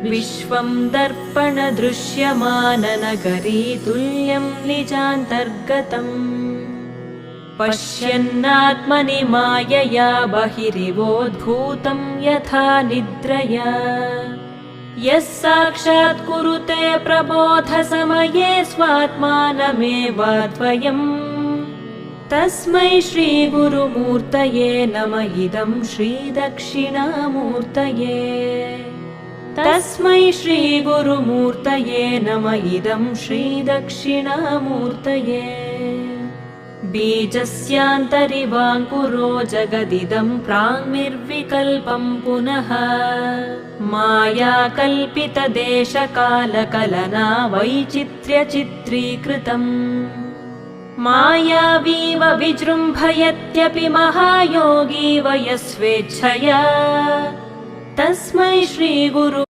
विश्वं दर्पणदृश्यमाननगरी तुल्यं निजान्तर्गतम् पश्यन्नात्मनि मायया बहिरिवोद्भूतं यथा निद्रया यः साक्षात् कुरुते प्रबोधसमये स्वात्मानमेवाद्वयम् तस्मै श्रीगुरुमूर्तये नमः इदं श्रीदक्षिणामूर्तये तस्मै श्रीगुरुमूर्तये नमः इदं श्रीदक्षिणामूर्तये बीजस्यान्तरिवाङ्कुरो जगदिदं प्राङ्निर्विकल्पं पुनः मायाकल्पितदेशकालकलना वैचित्र्यचित्रीकृतम् मायावीव विजृम्भयत्यपि महायोगी वयस्वेच्छया तस्मै श्रीगुरु